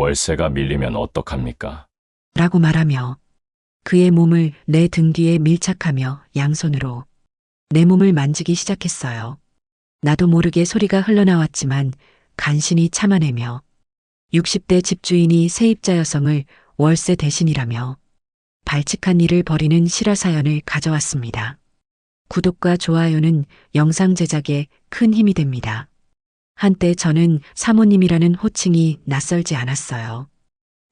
월세가 밀리면 어떡합니까? 라고 말하며 그의 몸을 내 등 뒤에 밀착하며 양손으로 내 몸을 만지기 시작했어요. 나도 모르게 소리가 흘러나왔지만 간신히 참아내며 60대 집주인이 세입자 여성을 월세 대신이라며 발칙한 일을 벌이는 실화 사연을 가져왔습니다. 구독과 좋아요는 영상 제작에 큰 힘이 됩니다. 한때 저는 사모님이라는 호칭이 낯설지 않았어요.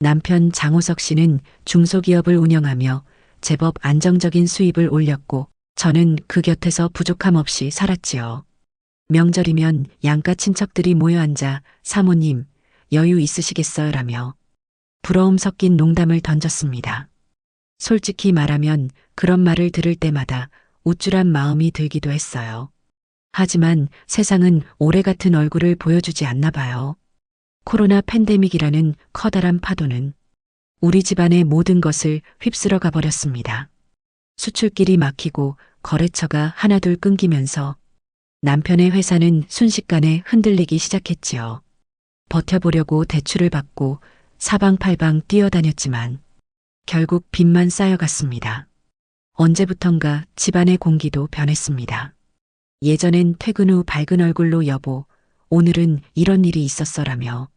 남편 장호석 씨는 중소기업을 운영하며 제법 안정적인 수입을 올렸고 저는 그 곁에서 부족함 없이 살았지요. 명절이면 양가 친척들이 모여 앉아 사모님 여유 있으시겠어요? 라며 부러움 섞인 농담을 던졌습니다. 솔직히 말하면 그런 말을 들을 때마다 우쭐한 마음이 들기도 했어요. 하지만 세상은 오래 같은 얼굴을 보여주지 않나 봐요. 코로나 팬데믹이라는 커다란 파도는 우리 집안의 모든 것을 휩쓸어 가버렸습니다. 수출길이 막히고 거래처가 하나둘 끊기면서 남편의 회사는 순식간에 흔들리기 시작했지요. 버텨보려고 대출을 받고 사방팔방 뛰어다녔지만 결국 빚만 쌓여갔습니다. 언제부턴가 집안의 공기도 변했습니다. 예전엔 퇴근 후 밝은 얼굴로 여보, 오늘은 이런 일이 있었어라며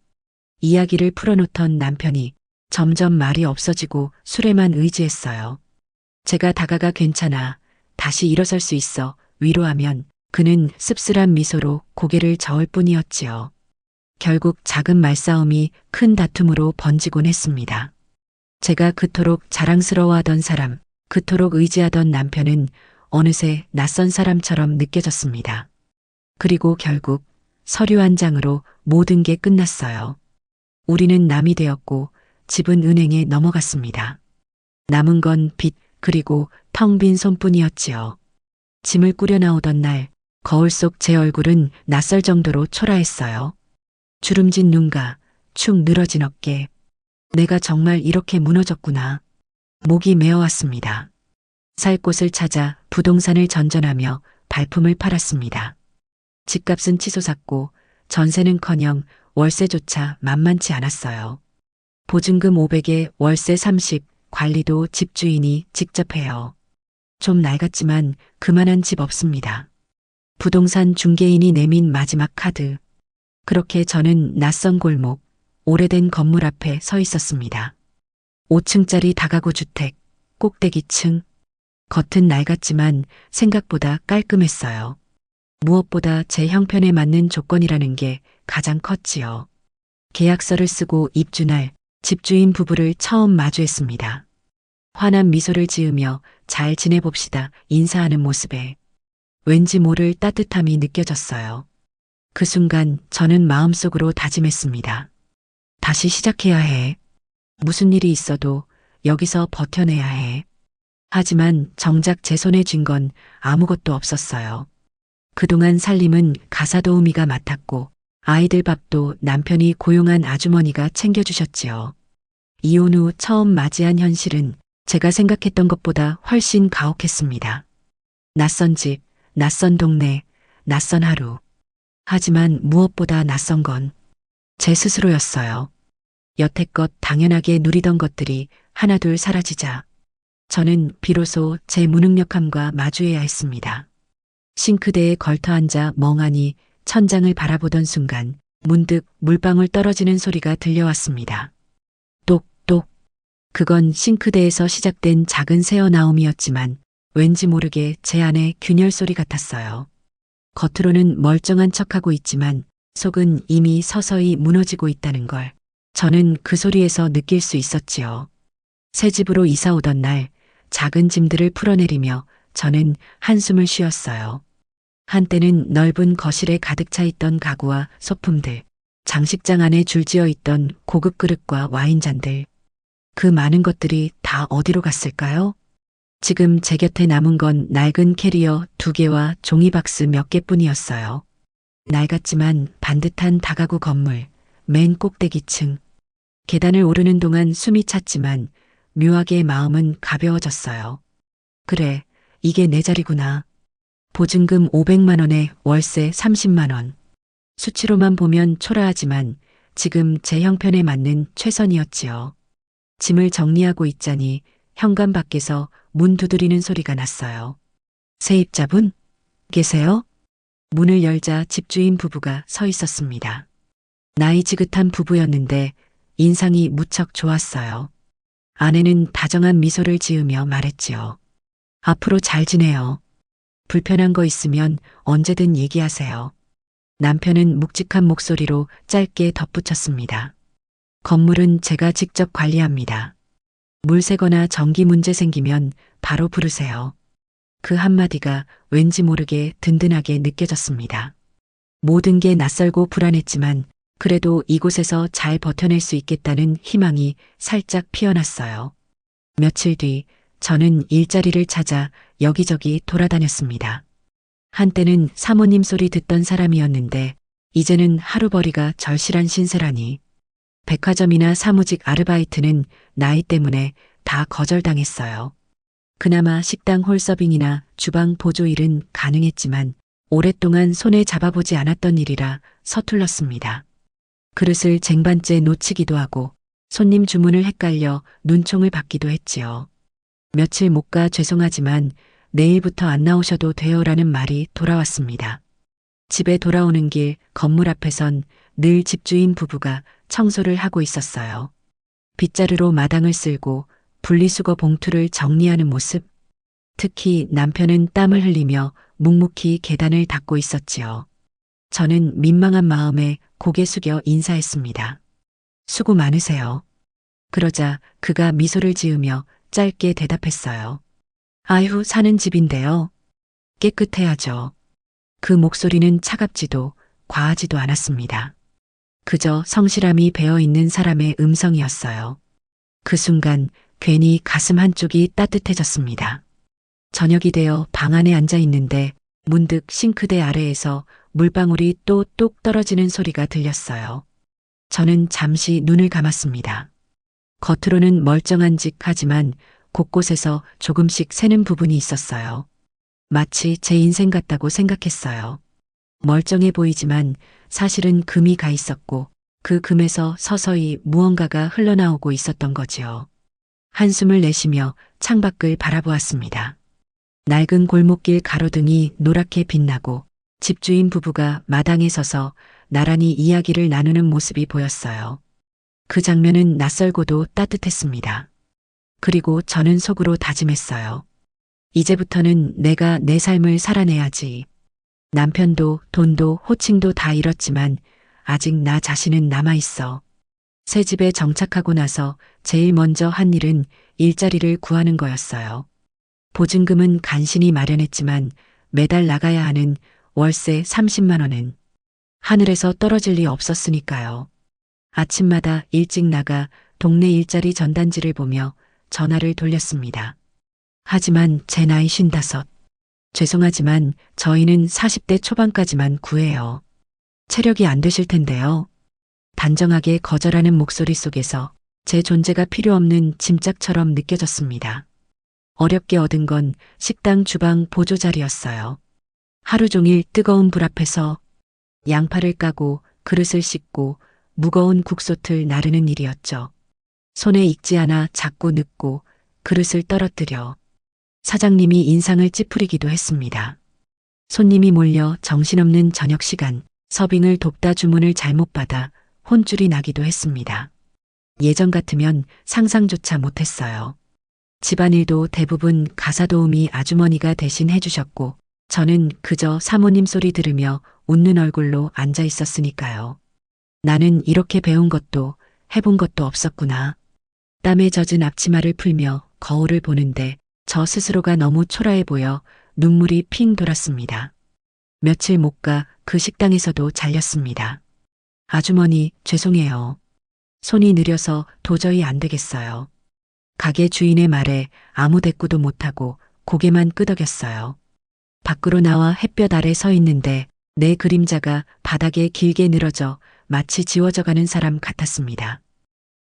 이야기를 풀어놓던 남편이 점점 말이 없어지고 술에만 의지했어요. 제가 다가가 괜찮아, 다시 일어설 수 있어 위로하면 그는 씁쓸한 미소로 고개를 저을 뿐이었지요. 결국 작은 말싸움이 큰 다툼으로 번지곤 했습니다. 제가 그토록 자랑스러워하던 사람, 그토록 의지하던 남편은 어느새 낯선 사람처럼 느껴졌습니다. 그리고 결국 서류 한 장으로 모든 게 끝났어요. 우리는 남이 되었고 집은 은행에 넘어갔습니다. 남은 건 빚 그리고 텅 빈 손뿐이었지요. 짐을 꾸려 나오던 날 거울 속 제 얼굴은 낯설 정도로 초라했어요. 주름진 눈가 축 늘어진 어깨. 내가 정말 이렇게 무너졌구나. 목이 메어왔습니다. 살 곳을 찾아 부동산을 전전하며 발품을 팔았습니다. 집값은 치솟았고 전세는커녕 월세조차 만만치 않았어요. 보증금 500에 월세 30, 관리도 집주인이 직접 해요. 좀 낡았지만 그만한 집 없습니다. 부동산 중개인이 내민 마지막 카드. 그렇게 저는 낯선 골목, 오래된 건물 앞에 서 있었습니다. 5층짜리 다가구 주택, 꼭대기층. 겉은 낡았지만 생각보다 깔끔했어요. 무엇보다 제 형편에 맞는 조건이라는 게 가장 컸지요. 계약서를 쓰고 입주날 집주인 부부를 처음 마주했습니다. 환한 미소를 지으며 잘 지내봅시다 인사하는 모습에 왠지 모를 따뜻함이 느껴졌어요. 그 순간 저는 마음속으로 다짐했습니다. 다시 시작해야 해. 무슨 일이 있어도 여기서 버텨내야 해. 하지만 정작 제 손에 쥔 건 아무것도 없었어요. 그동안 살림은 가사도우미가 맡았고 아이들 밥도 남편이 고용한 아주머니가 챙겨주셨지요. 이혼 후 처음 맞이한 현실은 제가 생각했던 것보다 훨씬 가혹했습니다. 낯선 집, 낯선 동네, 낯선 하루. 하지만 무엇보다 낯선 건 제 스스로였어요. 여태껏 당연하게 누리던 것들이 하나둘 사라지자 저는 비로소 제 무능력함과 마주해야 했습니다. 싱크대에 걸터앉아 멍하니 천장을 바라보던 순간 문득 물방울 떨어지는 소리가 들려왔습니다. 똑똑. 그건 싱크대에서 시작된 작은 새어나옴이었지만 왠지 모르게 제 안에 균열 소리 같았어요. 겉으로는 멀쩡한 척하고 있지만 속은 이미 서서히 무너지고 있다는 걸 저는 그 소리에서 느낄 수 있었지요. 새 집으로 이사 오던 날 작은 짐들을 풀어내리며 저는 한숨을 쉬었어요. 한때는 넓은 거실에 가득 차 있던 가구와 소품들, 장식장 안에 줄지어 있던 고급 그릇과 와인잔들. 그 많은 것들이 다 어디로 갔을까요? 지금 제 곁에 남은 건 낡은 캐리어 2개와 종이박스 몇 개뿐이었어요. 낡았지만 반듯한 다가구 건물, 맨 꼭대기층. 계단을 오르는 동안 숨이 찼지만 묘하게 마음은 가벼워졌어요. 그래, 이게 내 자리구나. 보증금 500만 원에 월세 30만 원. 수치로만 보면 초라하지만 지금 제 형편에 맞는 최선이었지요. 짐을 정리하고 있자니 현관 밖에서 문 두드리는 소리가 났어요. 세입자분? 계세요? 문을 열자 집주인 부부가 서 있었습니다. 나이 지긋한 부부였는데 인상이 무척 좋았어요. 아내는 다정한 미소를 지으며 말했지요. 앞으로 잘 지내요. 불편한 거 있으면 언제든 얘기하세요. 남편은 묵직한 목소리로 짧게 덧붙였습니다. 건물은 제가 직접 관리합니다. 물 새거나 전기 문제 생기면 바로 부르세요. 그 한마디가 왠지 모르게 든든하게 느껴졌습니다. 모든 게 낯설고 불안했지만 그래도 이곳에서 잘 버텨낼 수 있겠다는 희망이 살짝 피어났어요. 며칠 뒤 저는 일자리를 찾아 여기저기 돌아다녔습니다. 한때는 사모님 소리 듣던 사람이었는데 이제는 하루벌이가 절실한 신세라니. 백화점이나 사무직 아르바이트는 나이 때문에 다 거절당했어요. 그나마 식당 홀서빙이나 주방 보조 일은 가능했지만 오랫동안 손에 잡아보지 않았던 일이라 서툴렀습니다. 그릇을 쟁반째 놓치기도 하고 손님 주문을 헷갈려 눈총을 받기도 했지요. 며칠 못 가 죄송하지만 내일부터 안 나오셔도 돼요라는 말이 돌아왔습니다. 집에 돌아오는 길 건물 앞에선 늘 집주인 부부가 청소를 하고 있었어요. 빗자루로 마당을 쓸고 분리수거 봉투를 정리하는 모습. 특히 남편은 땀을 흘리며 묵묵히 계단을 닦고 있었지요. 저는 민망한 마음에 고개 숙여 인사했습니다. 수고 많으세요. 그러자 그가 미소를 지으며 짧게 대답했어요. 아휴, 사는 집인데요. 깨끗해야죠. 그 목소리는 차갑지도 과하지도 않았습니다. 그저 성실함이 배어있는 사람의 음성이었어요. 그 순간 괜히 가슴 한쪽이 따뜻해졌습니다. 저녁이 되어 방 안에 앉아 있는데 문득 싱크대 아래에서 물방울이 또 똑 떨어지는 소리가 들렸어요. 저는 잠시 눈을 감았습니다. 겉으로는 멀쩡한 직 하지만 곳곳에서 조금씩 새는 부분이 있었어요. 마치 제 인생 같다고 생각했어요. 멀쩡해 보이지만 사실은 금이 가 있었고 그 금에서 서서히 무언가가 흘러나오고 있었던 거지요. 한숨을 내쉬며 창밖을 바라보았습니다. 낡은 골목길 가로등이 노랗게 빛나고 집주인 부부가 마당에 서서 나란히 이야기를 나누는 모습이 보였어요. 그 장면은 낯설고도 따뜻했습니다. 그리고 저는 속으로 다짐했어요. 이제부터는 내가 내 삶을 살아내야지. 남편도 돈도 호칭도 다 잃었지만 아직 나 자신은 남아있어. 새 집에 정착하고 나서 제일 먼저 한 일은 일자리를 구하는 거였어요. 보증금은 간신히 마련했지만 매달 나가야 하는 월세 30만 원은 하늘에서 떨어질 리 없었으니까요. 아침마다 일찍 나가 동네 일자리 전단지를 보며 전화를 돌렸습니다. 하지만 제 나이 55. 죄송하지만 저희는 40대 초반까지만 구해요. 체력이 안 되실 텐데요. 단정하게 거절하는 목소리 속에서 제 존재가 필요 없는 짐짝처럼 느껴졌습니다. 어렵게 얻은 건 식당 주방 보조 자리였어요. 하루 종일 뜨거운 불 앞에서 양파를 까고 그릇을 씻고 무거운 국솥을 나르는 일이었죠. 손에 익지 않아 자꾸 늙고 그릇을 떨어뜨려 사장님이 인상을 찌푸리기도 했습니다. 손님이 몰려 정신없는 저녁 시간, 서빙을 돕다 주문을 잘못 받아 혼쭐이 나기도 했습니다. 예전 같으면 상상조차 못했어요. 집안일도 대부분 가사도우미 아주머니가 대신 해주셨고 저는 그저 사모님 소리 들으며 웃는 얼굴로 앉아 있었으니까요. 나는 이렇게 배운 것도 해본 것도 없었구나. 땀에 젖은 앞치마를 풀며 거울을 보는데 저 스스로가 너무 초라해 보여 눈물이 핑 돌았습니다. 며칠 못 가 그 식당에서도 잘렸습니다. 아주머니, 죄송해요. 손이 느려서 도저히 안 되겠어요. 가게 주인의 말에 아무 대꾸도 못하고 고개만 끄덕였어요. 밖으로 나와 햇볕 아래 서 있는데 내 그림자가 바닥에 길게 늘어져 마치 지워져가는 사람 같았습니다.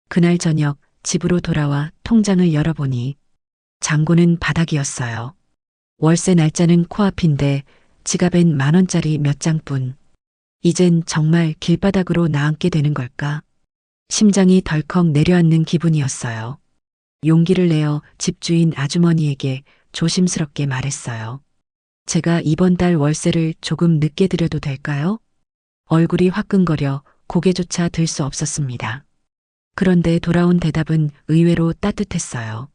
그날 저녁 집으로 돌아와 통장을 열어보니 잔고는 바닥이었어요. 월세 날짜는 코앞인데 지갑엔 10,000원짜리 몇 장뿐. 이젠 정말 길바닥으로 나앉게 되는 걸까? 심장이 덜컥 내려앉는 기분이었어요. 용기를 내어 집주인 아주머니에게 조심스럽게 말했어요. 제가 이번 달 월세를 조금 늦게 드려도 될까요? 얼굴이 화끈거려 고개조차 들 수 없었습니다. 그런데 돌아온 대답은 의외로 따뜻했어요.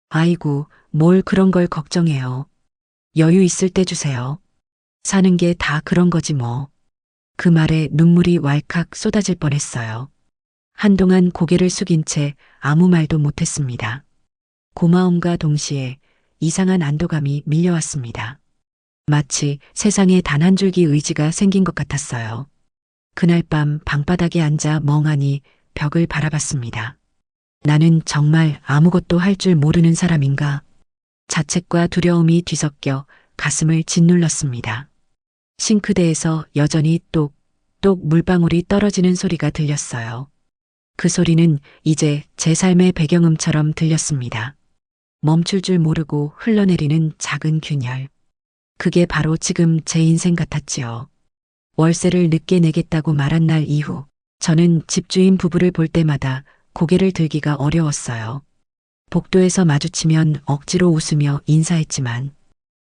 아이고, 뭘 그런 걸 걱정해요. 여유 있을 때 주세요. 사는 게 다 그런 거지 뭐. 그 말에 눈물이 왈칵 쏟아질 뻔했어요. 한동안 고개를 숙인 채 아무 말도 못했습니다. 고마움과 동시에 이상한 안도감이 밀려왔습니다. 마치 세상에 단 한 줄기 의지가 생긴 것 같았어요. 그날 밤 방바닥에 앉아 멍하니 벽을 바라봤습니다. 나는 정말 아무것도 할 줄 모르는 사람인가? 자책과 두려움이 뒤섞여 가슴을 짓눌렀습니다. 싱크대에서 여전히 똑똑 물방울이 떨어지는 소리가 들렸어요. 그 소리는 이제 제 삶의 배경음처럼 들렸습니다. 멈출 줄 모르고 흘러내리는 작은 균열. 그게 바로 지금 제 인생 같았지요. 월세를 늦게 내겠다고 말한 날 이후 저는 집주인 부부를 볼 때마다 고개를 들기가 어려웠어요. 복도에서 마주치면 억지로 웃으며 인사했지만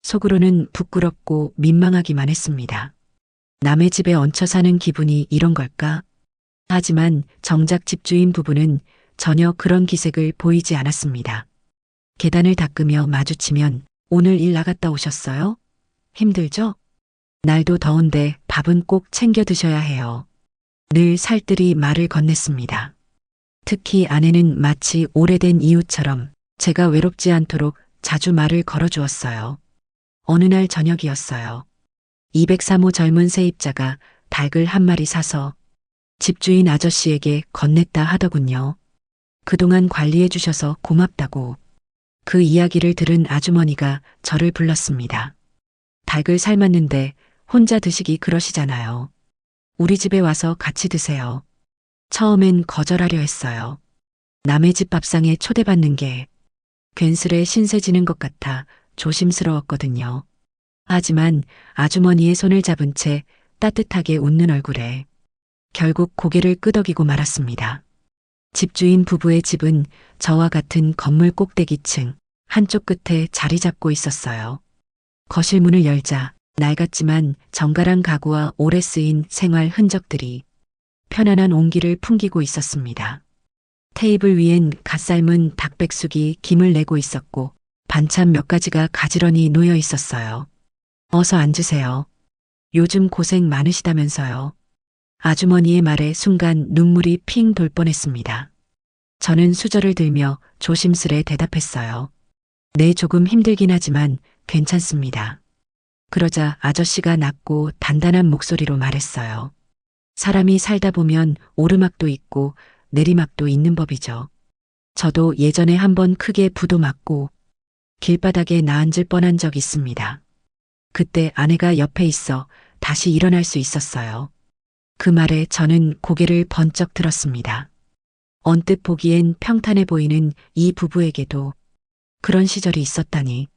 속으로는 부끄럽고 민망하기만 했습니다. 남의 집에 얹혀 사는 기분이 이런 걸까? 하지만 정작 집주인 부부는 전혀 그런 기색을 보이지 않았습니다. 계단을 닦으며 마주치면 오늘 일 나갔다 오셨어요? 힘들죠? 날도 더운데 밥은 꼭 챙겨 드셔야 해요. 늘 살뜰히 말을 건넸습니다. 특히 아내는 마치 오래된 이웃처럼 제가 외롭지 않도록 자주 말을 걸어주었어요. 어느 날 저녁이었어요. 203호 젊은 세입자가 닭을 한 마리 사서 집주인 아저씨에게 건넸다 하더군요. 그동안 관리해 주셔서 고맙다고. 그 이야기를 들은 아주머니가 저를 불렀습니다. 닭을 삶았는데 혼자 드시기 그러시잖아요. 우리 집에 와서 같이 드세요. 처음엔 거절하려 했어요. 남의 집 밥상에 초대받는 게 괜스레 신세 지는 것 같아 조심스러웠거든요. 하지만 아주머니의 손을 잡은 채 따뜻하게 웃는 얼굴에 결국 고개를 끄덕이고 말았습니다. 집주인 부부의 집은 저와 같은 건물 꼭대기층 한쪽 끝에 자리 잡고 있었어요. 거실 문을 열자 낡았지만 정갈한 가구와 오래 쓰인 생활 흔적들이 편안한 온기를 풍기고 있었습니다. 테이블 위엔 갓 삶은 닭백숙이 김을 내고 있었고 반찬 몇 가지가 가지런히 놓여 있었어요. 어서 앉으세요. 요즘 고생 많으시다면서요. 아주머니의 말에 순간 눈물이 핑 돌 뻔했습니다. 저는 수저를 들며 조심스레 대답했어요. 네, 조금 힘들긴 하지만 괜찮습니다. 그러자 아저씨가 낮고 단단한 목소리로 말했어요. 사람이 살다 보면 오르막도 있고 내리막도 있는 법이죠. 저도 예전에 한번 크게 부도 맞고 길바닥에 나앉을 뻔한 적 있습니다. 그때 아내가 옆에 있어 다시 일어날 수 있었어요. 그 말에 저는 고개를 번쩍 들었습니다. 언뜻 보기엔 평탄해 보이는 이 부부에게도 그런 시절이 있었다니.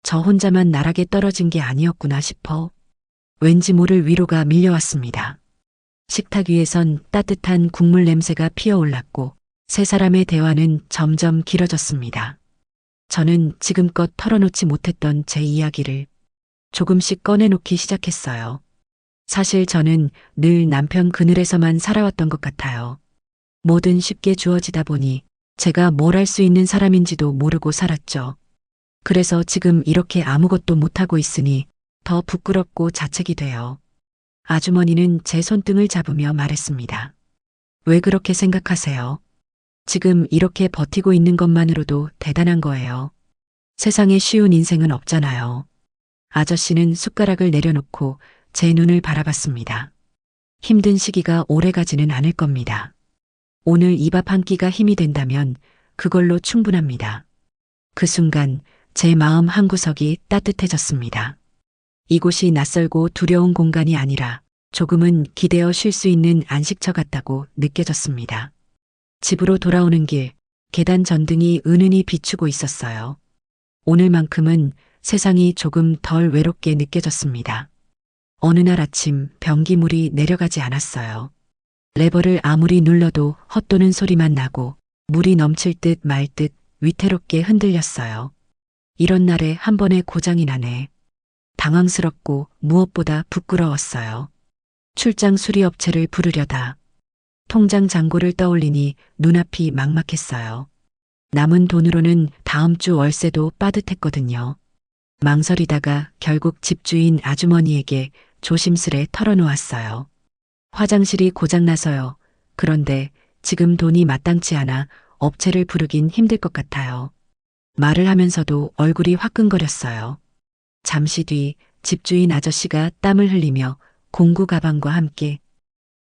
저 혼자만 나락에 떨어진 게 아니었구나 싶어 왠지 모를 위로가 밀려왔습니다. 식탁 위에선 따뜻한 국물 냄새가 피어올랐고 세 사람의 대화는 점점 길어졌습니다. 저는 지금껏 털어놓지 못했던 제 이야기를 조금씩 꺼내놓기 시작했어요. 사실 저는 늘 남편 그늘에서만 살아왔던 것 같아요. 뭐든 쉽게 주어지다 보니 제가 뭘 할 수 있는 사람인지도 모르고 살았죠. 그래서 지금 이렇게 아무것도 못하고 있으니 더 부끄럽고 자책이 돼요. 아주머니는 제 손등을 잡으며 말했습니다. 왜 그렇게 생각하세요? 지금 이렇게 버티고 있는 것만으로도 대단한 거예요. 세상에 쉬운 인생은 없잖아요. 아저씨는 숟가락을 내려놓고 제 눈을 바라봤습니다. 힘든 시기가 오래 가지는 않을 겁니다. 오늘 이 밥 한 끼가 힘이 된다면 그걸로 충분합니다. 그 순간 제 마음 한구석이 따뜻해졌습니다. 이곳이 낯설고 두려운 공간이 아니라 조금은 기대어 쉴 수 있는 안식처 같다고 느껴졌습니다. 집으로 돌아오는 길, 계단 전등이 은은히 비추고 있었어요. 오늘만큼은 세상이 조금 덜 외롭게 느껴졌습니다. 어느 날 아침 변기물이 내려가지 않았어요. 레버를 아무리 눌러도 헛도는 소리만 나고 물이 넘칠 듯 말 듯 위태롭게 흔들렸어요. 이런 날에 한 번에 고장이 나네. 당황스럽고 무엇보다 부끄러웠어요. 출장 수리업체를 부르려다 통장 잔고를 떠올리니 눈앞이 막막했어요. 남은 돈으로는 다음 주 월세도 빠듯했거든요. 망설이다가 결국 집주인 아주머니에게 조심스레 털어놓았어요. 화장실이 고장나서요. 그런데 지금 돈이 마땅치 않아 업체를 부르긴 힘들 것 같아요. 말을 하면서도 얼굴이 화끈거렸어요. 잠시 뒤 집주인 아저씨가 땀을 흘리며 공구 가방과 함께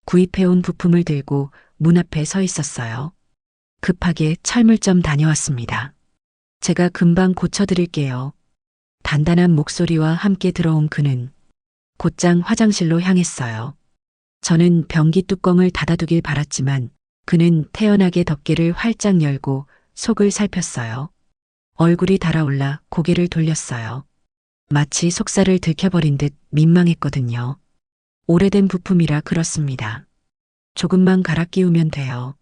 구입해온 부품을 들고 문 앞에 서 있었어요. 급하게 철물점 다녀왔습니다. 제가 금방 고쳐드릴게요. 단단한 목소리와 함께 들어온 그는 곧장 화장실로 향했어요. 저는 변기 뚜껑을 닫아두길 바랐지만 그는 태연하게 덮개를 활짝 열고 속을 살폈어요. 얼굴이 달아올라 고개를 돌렸어요. 마치 속살을 들켜버린 듯 민망했거든요. 오래된 부품이라 그렇습니다. 조금만 갈아 끼우면 돼요.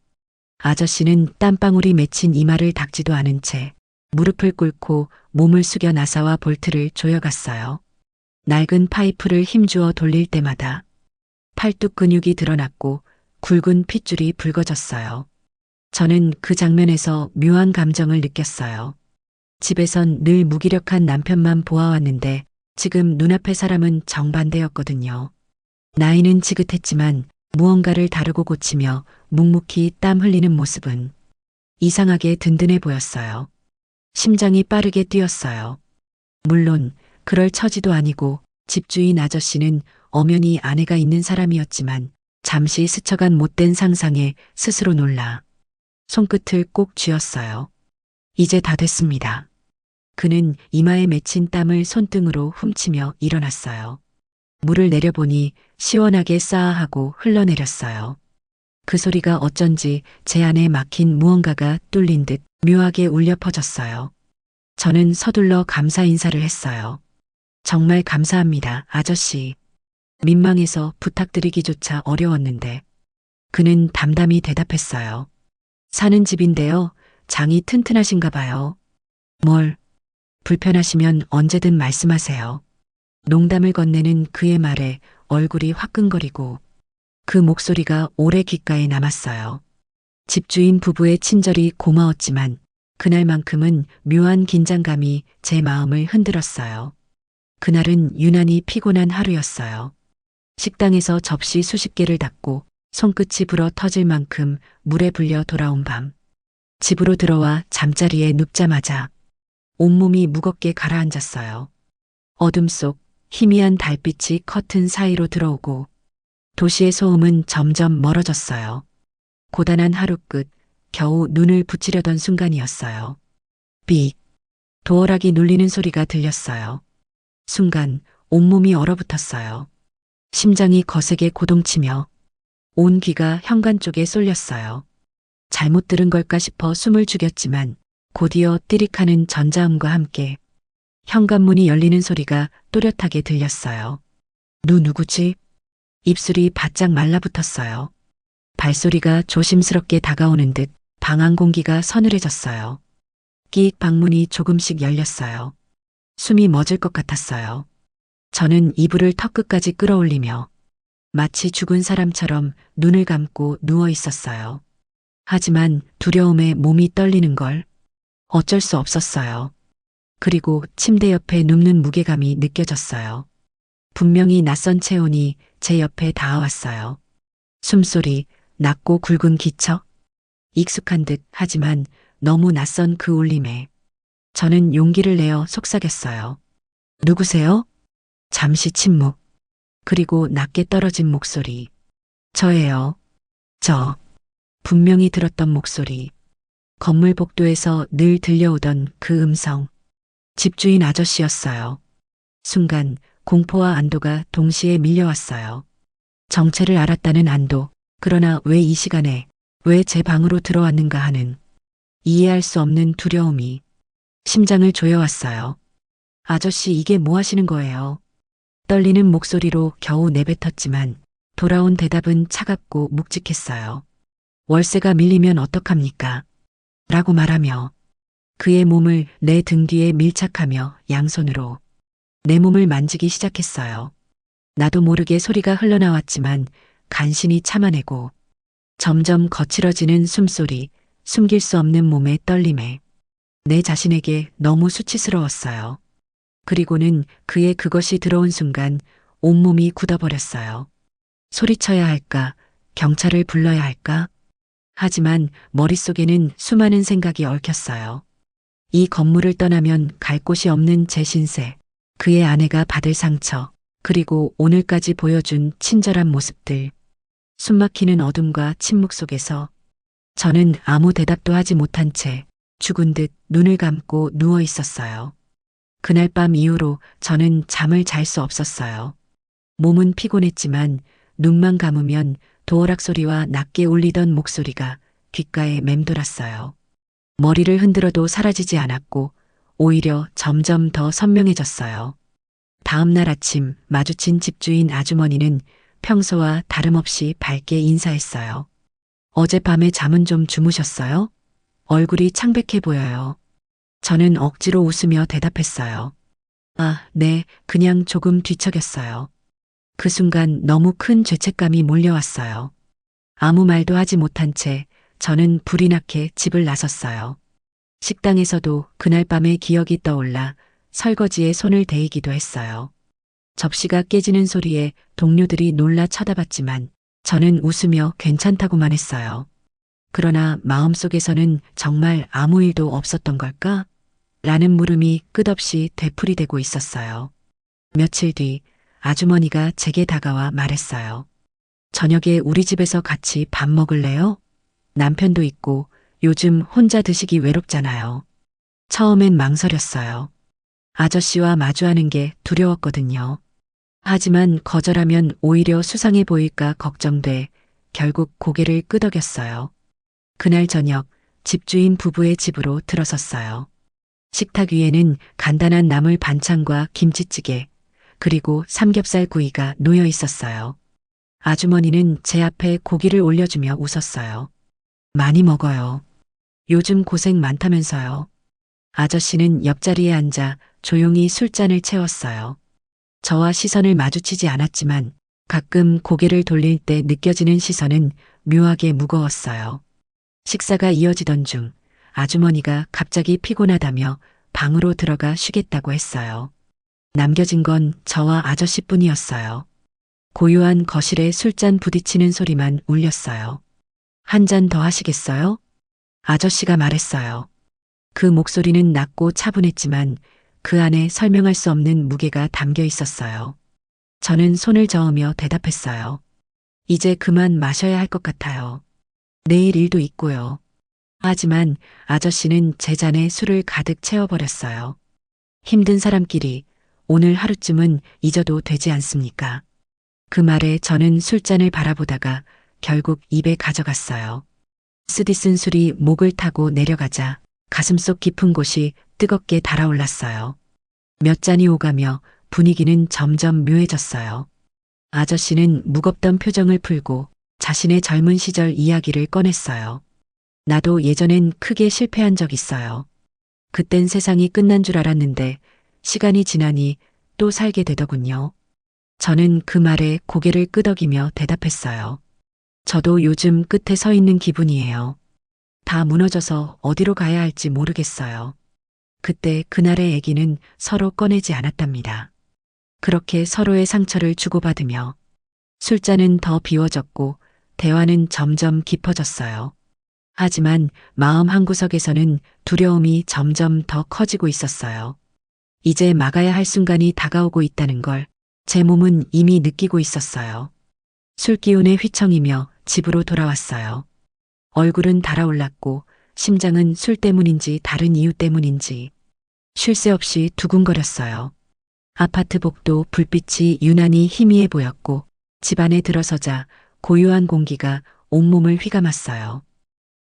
아저씨는 땀방울이 맺힌 이마를 닦지도 않은 채 무릎을 꿇고 몸을 숙여 나사와 볼트를 조여갔어요. 낡은 파이프를 힘주어 돌릴 때마다 팔뚝 근육이 드러났고 굵은 핏줄이 붉어졌어요. 저는 그 장면에서 묘한 감정을 느꼈어요. 집에선 늘 무기력한 남편만 보아왔는데 지금 눈앞의 사람은 정반대였거든요. 나이는 지긋했지만 무언가를 다루고 고치며 묵묵히 땀 흘리는 모습은 이상하게 든든해 보였어요. 심장이 빠르게 뛰었어요. 물론 그럴 처지도 아니고 집주인 아저씨는 엄연히 아내가 있는 사람이었지만 잠시 스쳐간 못된 상상에 스스로 놀라 손끝을 꼭 쥐었어요. 이제 다 됐습니다. 그는 이마에 맺힌 땀을 손등으로 훔치며 일어났어요. 물을 내려보니 시원하게 싸하고 흘러내렸어요. 그 소리가 어쩐지 제 안에 막힌 무언가가 뚫린 듯 묘하게 울려 퍼졌어요. 저는 서둘러 감사 인사를 했어요. 정말 감사합니다, 아저씨. 민망해서 부탁드리기조차 어려웠는데 그는 담담히 대답했어요. 사는 집인데요. 장이 튼튼하신가 봐요. 뭘 불편하시면 언제든 말씀하세요. 농담을 건네는 그의 말에 얼굴이 화끈거리고 그 목소리가 오래 귓가에 남았어요. 집주인 부부의 친절이 고마웠지만 그날만큼은 묘한 긴장감이 제 마음을 흔들었어요. 그날은 유난히 피곤한 하루였어요. 식당에서 접시 수십 개를 닦고 손끝이 불어 터질 만큼 물에 불려 돌아온 밤. 집으로 들어와 잠자리에 눕자마자 온몸이 무겁게 가라앉았어요. 어둠 속 희미한 달빛이 커튼 사이로 들어오고 도시의 소음은 점점 멀어졌어요. 고단한 하루 끝 겨우 눈을 붙이려던 순간이었어요. 삑! 도어락이 눌리는 소리가 들렸어요. 순간 온몸이 얼어붙었어요. 심장이 거세게 고동치며 온 귀가 현관 쪽에 쏠렸어요. 잘못 들은 걸까 싶어 숨을 죽였지만 곧이어 띠릭하는 전자음과 함께 현관문이 열리는 소리가 또렷하게 들렸어요. 누구지? 입술이 바짝 말라붙었어요. 발소리가 조심스럽게 다가오는 듯 방 안 공기가 서늘해졌어요. 끼익 방문이 조금씩 열렸어요. 숨이 멎을 것 같았어요. 저는 이불을 턱끝까지 끌어올리며 마치 죽은 사람처럼 눈을 감고 누워 있었어요. 하지만 두려움에 몸이 떨리는 걸 어쩔 수 없었어요. 그리고 침대 옆에 눕는 무게감이 느껴졌어요. 분명히 낯선 체온이 제 옆에 닿아왔어요. 숨소리, 낮고 굵은 기척, 익숙한 듯 하지만 너무 낯선 그 울림에 저는 용기를 내어 속삭였어요. 누구세요? 잠시 침묵. 그리고 낮게 떨어진 목소리. 저예요. 저. 분명히 들었던 목소리. 건물 복도에서 늘 들려오던 그 음성. 집주인 아저씨였어요. 순간 공포와 안도가 동시에 밀려왔어요. 정체를 알았다는 안도, 그러나 왜 이 시간에, 왜 제 방으로 들어왔는가 하는 이해할 수 없는 두려움이 심장을 조여왔어요. 아저씨 이게 뭐 하시는 거예요? 떨리는 목소리로 겨우 내뱉었지만 돌아온 대답은 차갑고 묵직했어요. 월세가 밀리면 어떡합니까? 라고 말하며 그의 몸을 내 등 뒤에 밀착하며 양손으로 내 몸을 만지기 시작했어요. 나도 모르게 소리가 흘러나왔지만 간신히 참아내고 점점 거칠어지는 숨소리, 숨길 수 없는 몸의 떨림에 내 자신에게 너무 수치스러웠어요. 그리고는 그의 그것이 들어온 순간 온몸이 굳어버렸어요. 소리쳐야 할까? 경찰을 불러야 할까? 하지만 머릿속에는 수많은 생각이 얽혔어요. 이 건물을 떠나면 갈 곳이 없는 제 신세, 그의 아내가 받을 상처, 그리고 오늘까지 보여준 친절한 모습들. 숨막히는 어둠과 침묵 속에서 저는 아무 대답도 하지 못한 채 죽은 듯 눈을 감고 누워 있었어요. 그날 밤 이후로 저는 잠을 잘 수 없었어요. 몸은 피곤했지만 눈만 감으면 도어락 소리와 낮게 울리던 목소리가 귓가에 맴돌았어요. 머리를 흔들어도 사라지지 않았고 오히려 점점 더 선명해졌어요. 다음 날 아침 마주친 집주인 아주머니는 평소와 다름없이 밝게 인사했어요. 어젯밤에 잠은 좀 주무셨어요? 얼굴이 창백해 보여요. 저는 억지로 웃으며 대답했어요. 아, 네, 그냥 조금 뒤척였어요. 그 순간 너무 큰 죄책감이 몰려왔어요. 아무 말도 하지 못한 채 저는 불이 나게 집을 나섰어요. 식당에서도 그날 밤의 기억이 떠올라 설거지에 손을 대이기도 했어요. 접시가 깨지는 소리에 동료들이 놀라 쳐다봤지만 저는 웃으며 괜찮다고만 했어요. 그러나 마음속에서는 정말 아무 일도 없었던 걸까? 라는 물음이 끝없이 되풀이되고 있었어요. 며칠 뒤 아주머니가 제게 다가와 말했어요. 저녁에 우리 집에서 같이 밥 먹을래요? 남편도 있고 요즘 혼자 드시기 외롭잖아요. 처음엔 망설였어요. 아저씨와 마주하는 게 두려웠거든요. 하지만 거절하면 오히려 수상해 보일까 걱정돼 결국 고개를 끄덕였어요. 그날 저녁 집주인 부부의 집으로 들어섰어요. 식탁 위에는 간단한 나물 반찬과 김치찌개, 그리고 삼겹살 구이가 놓여 있었어요. 아주머니는 제 앞에 고기를 올려주며 웃었어요. 많이 먹어요. 요즘 고생 많다면서요. 아저씨는 옆자리에 앉아 조용히 술잔을 채웠어요. 저와 시선을 마주치지 않았지만 가끔 고개를 돌릴 때 느껴지는 시선은 묘하게 무거웠어요. 식사가 이어지던 중 아주머니가 갑자기 피곤하다며 방으로 들어가 쉬겠다고 했어요. 남겨진 건 저와 아저씨뿐이었어요. 고요한 거실에 술잔 부딪히는 소리만 울렸어요. 한 잔 더 하시겠어요? 아저씨가 말했어요. 그 목소리는 낮고 차분했지만 그 안에 설명할 수 없는 무게가 담겨 있었어요. 저는 손을 저으며 대답했어요. 이제 그만 마셔야 할 것 같아요. 내일 일도 있고요. 하지만 아저씨는 제 잔에 술을 가득 채워버렸어요. 힘든 사람끼리 오늘 하루쯤은 잊어도 되지 않습니까? 그 말에 저는 술잔을 바라보다가 결국 입에 가져갔어요. 쓰디쓴 술이 목을 타고 내려가자 가슴속 깊은 곳이 뜨겁게 달아올랐어요. 몇 잔이 오가며 분위기는 점점 묘해졌어요. 아저씨는 무겁던 표정을 풀고 자신의 젊은 시절 이야기를 꺼냈어요. 나도 예전엔 크게 실패한 적 있어요. 그땐 세상이 끝난 줄 알았는데 시간이 지나니 또 살게 되더군요. 저는 그 말에 고개를 끄덕이며 대답했어요. 저도 요즘 끝에 서 있는 기분이에요. 다 무너져서 어디로 가야 할지 모르겠어요. 그때 그날의 얘기는 서로 꺼내지 않았답니다. 그렇게 서로의 상처를 주고받으며 술잔은 더 비워졌고 대화는 점점 깊어졌어요. 하지만 마음 한구석에서는 두려움이 점점 더 커지고 있었어요. 이제 막아야 할 순간이 다가오고 있다는 걸 제 몸은 이미 느끼고 있었어요. 술기운에 휘청이며 집으로 돌아왔어요. 얼굴은 달아올랐고 심장은 술 때문인지 다른 이유 때문인지 쉴 새 없이 두근거렸어요. 아파트 복도 불빛이 유난히 희미해 보였고 집안에 들어서자 고요한 공기가 온몸을 휘감았어요.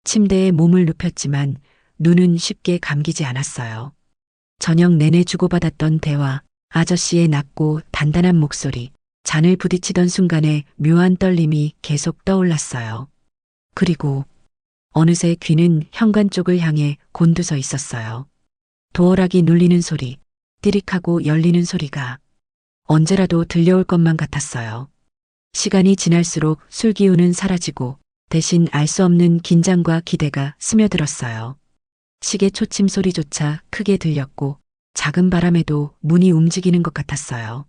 침대에 몸을 눕혔지만 눈은 쉽게 감기지 않았어요. 저녁 내내 주고받았던 대화, 아저씨의 낮고 단단한 목소리, 잔을 부딪히던 순간에 묘한 떨림이 계속 떠올랐어요. 그리고 어느새 귀는 현관 쪽을 향해 곤두서 있었어요. 도어락이 눌리는 소리, 띠릭하고 열리는 소리가 언제라도 들려올 것만 같았어요. 시간이 지날수록 술 기운은 사라지고 대신 알 수 없는 긴장과 기대가 스며들었어요. 시계 초침 소리조차 크게 들렸고 작은 바람에도 문이 움직이는 것 같았어요.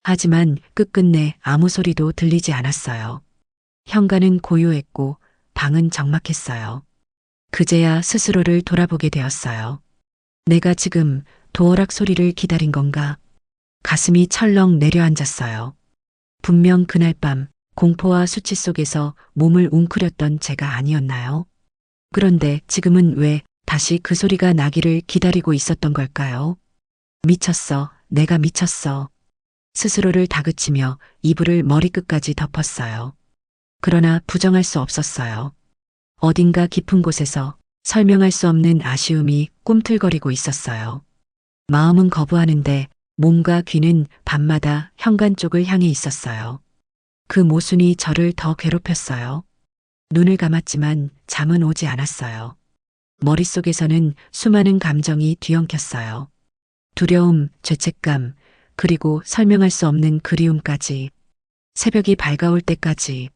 하지만 끝끝내 아무 소리도 들리지 않았어요. 현관은 고요했고 방은 적막했어요. 그제야 스스로를 돌아보게 되었어요. 내가 지금 도어락 소리를 기다린 건가? 가슴이 철렁 내려앉았어요. 분명 그날 밤 공포와 수치 속에서 몸을 웅크렸던 제가 아니었나요? 그런데 지금은 왜 다시 그 소리가 나기를 기다리고 있었던 걸까요? 미쳤어. 내가 미쳤어. 스스로를 다그치며 이불을 머리끝까지 덮었어요. 그러나 부정할 수 없었어요. 어딘가 깊은 곳에서 설명할 수 없는 아쉬움이 꿈틀거리고 있었어요. 마음은 거부하는데 몸과 귀는 밤마다 현관 쪽을 향해 있었어요. 그 모순이 저를 더 괴롭혔어요. 눈을 감았지만 잠은 오지 않았어요. 머릿속에서는 수많은 감정이 뒤엉켰어요. 두려움, 죄책감, 그리고 설명할 수 없는 그리움까지. 새벽이 밝아올 때까지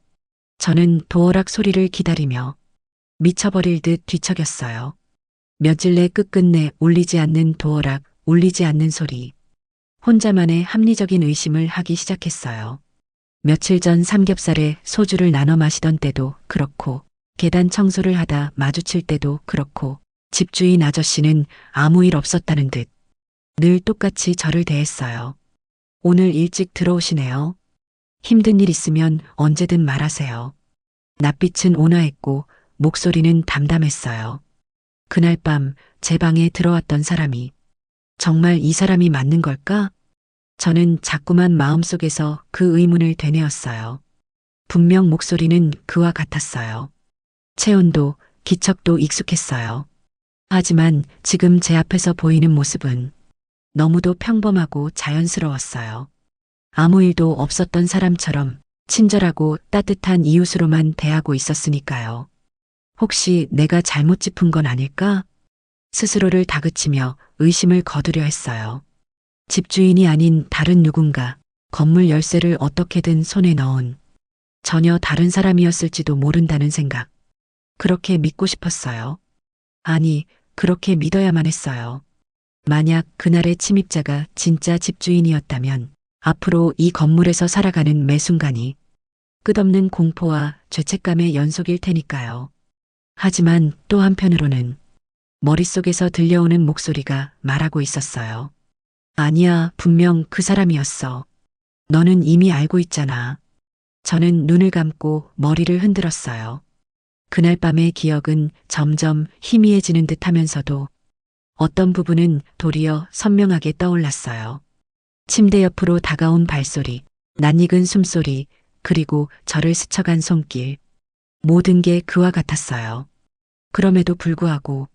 저는 도어락 소리를 기다리며 미쳐버릴 듯 뒤척였어요. 며칠 내 끝끝내 울리지 않는 도어락, 울리지 않는 소리. 혼자만의 합리적인 의심을 하기 시작했어요. 며칠 전 삼겹살에 소주를 나눠 마시던 때도 그렇고, 계단 청소를 하다 마주칠 때도 그렇고, 집주인 아저씨는 아무 일 없었다는 듯 늘 똑같이 저를 대했어요. 오늘 일찍 들어오시네요. 힘든 일 있으면 언제든 말하세요. 낯빛은 온화했고 목소리는 담담했어요. 그날 밤 제 방에 들어왔던 사람이 정말 이 사람이 맞는 걸까? 저는 자꾸만 마음속에서 그 의문을 되뇌었어요. 분명 목소리는 그와 같았어요. 체온도 기척도 익숙했어요. 하지만 지금 제 앞에서 보이는 모습은 너무도 평범하고 자연스러웠어요. 아무 일도 없었던 사람처럼 친절하고 따뜻한 이웃으로만 대하고 있었으니까요. 혹시 내가 잘못 짚은 건 아닐까? 스스로를 다그치며 의심을 거두려 했어요. 집주인이 아닌 다른 누군가, 건물 열쇠를 어떻게든 손에 넣은 전혀 다른 사람이었을지도 모른다는 생각. 그렇게 믿고 싶었어요. 아니, 그렇게 믿어야만 했어요. 만약 그날의 침입자가 진짜 집주인이었다면 앞으로 이 건물에서 살아가는 매 순간이 끝없는 공포와 죄책감의 연속일 테니까요. 하지만 또 한편으로는 머릿속에서 들려오는 목소리가 말하고 있었어요. 아니야, 분명 그 사람이었어. 너는 이미 알고 있잖아. 저는 눈을 감고 머리를 흔들었어요. 그날 밤의 기억은 점점 희미해지는 듯 하면서도 어떤 부분은 도리어 선명하게 떠올랐어요. 침대 옆으로 다가온 발소리, 낯익은 숨소리, 그리고 저를 스쳐간 손길. 모든 게 그와 같았어요. 그럼에도 불구하고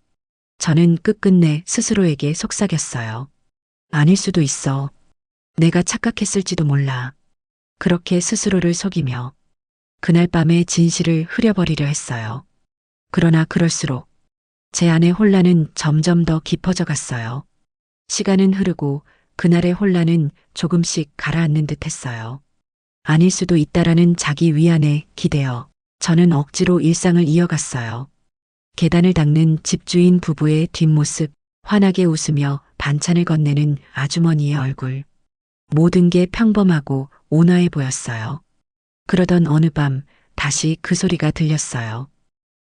저는 끝끝내 스스로에게 속삭였어요. 아닐 수도 있어. 내가 착각했을지도 몰라. 그렇게 스스로를 속이며 그날 밤의 진실을 흐려버리려 했어요. 그러나 그럴수록 제 안의 혼란은 점점 더 깊어져 갔어요. 시간은 흐르고 그날의 혼란은 조금씩 가라앉는 듯 했어요. 아닐 수도 있다라는 자기 위안에 기대어 저는 억지로 일상을 이어갔어요. 계단을 닦는 집주인 부부의 뒷모습, 환하게 웃으며 반찬을 건네는 아주머니의 얼굴. 모든 게 평범하고 온화해 보였어요. 그러던 어느 밤 다시 그 소리가 들렸어요.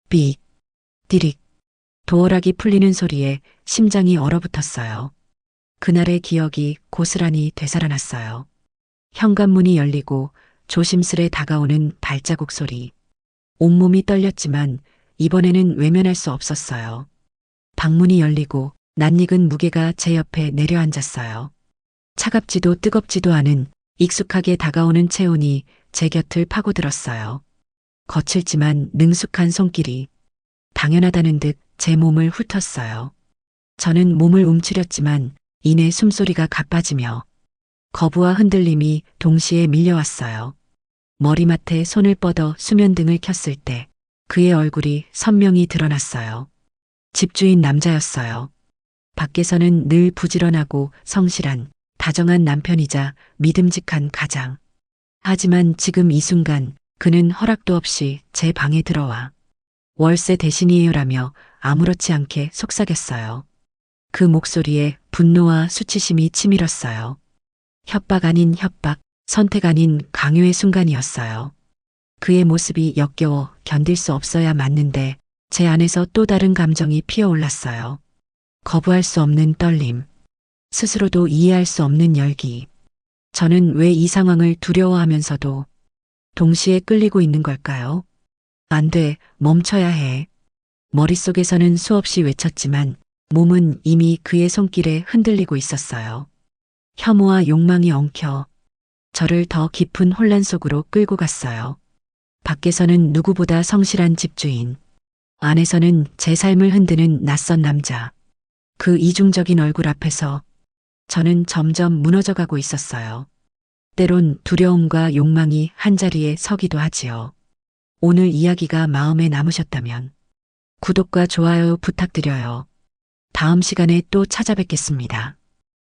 삑, 띠릭. 도어락이 풀리는 소리에 심장이 얼어붙었어요. 그날의 기억이 고스란히 되살아났어요. 현관문이 열리고 조심스레 다가오는 발자국 소리. 온몸이 떨렸지만 이번에는 외면할 수 없었어요. 방문이 열리고 낯익은 무게가 제 옆에 내려앉았어요. 차갑지도 뜨겁지도 않은 익숙하게 다가오는 체온이 제 곁을 파고들었어요. 거칠지만 능숙한 손길이 당연하다는 듯 제 몸을 훑었어요. 저는 몸을 움츠렸지만 이내 숨소리가 가빠지며 거부와 흔들림이 동시에 밀려왔어요. 머리맡에 손을 뻗어 수면등을 켰을 때 그의 얼굴이 선명히 드러났어요. 집주인 남자였어요. 밖에서는 늘 부지런하고 성실한, 다정한 남편이자 믿음직한 가장. 하지만 지금 이 순간 그는 허락도 없이 제 방에 들어와 월세 대신이에요라며 아무렇지 않게 속삭였어요. 그 목소리에 분노와 수치심이 치밀었어요. 협박 아닌 협박, 선택 아닌 강요의 순간이었어요. 그의 모습이 역겨워 견딜 수 없어야 맞는데 제 안에서 또 다른 감정이 피어올랐어요. 거부할 수 없는 떨림, 스스로도 이해할 수 없는 열기. 저는 왜 이 상황을 두려워하면서도 동시에 끌리고 있는 걸까요? 안 돼, 멈춰야 해. 머릿속에서는 수없이 외쳤지만 몸은 이미 그의 손길에 흔들리고 있었어요. 혐오와 욕망이 엉켜 저를 더 깊은 혼란 속으로 끌고 갔어요. 밖에서는 누구보다 성실한 집주인, 안에서는 제 삶을 흔드는 낯선 남자. 그 이중적인 얼굴 앞에서 저는 점점 무너져가고 있었어요. 때론 두려움과 욕망이 한자리에 서기도 하지요. 오늘 이야기가 마음에 남으셨다면 구독과 좋아요 부탁드려요. 다음 시간에 또 찾아뵙겠습니다.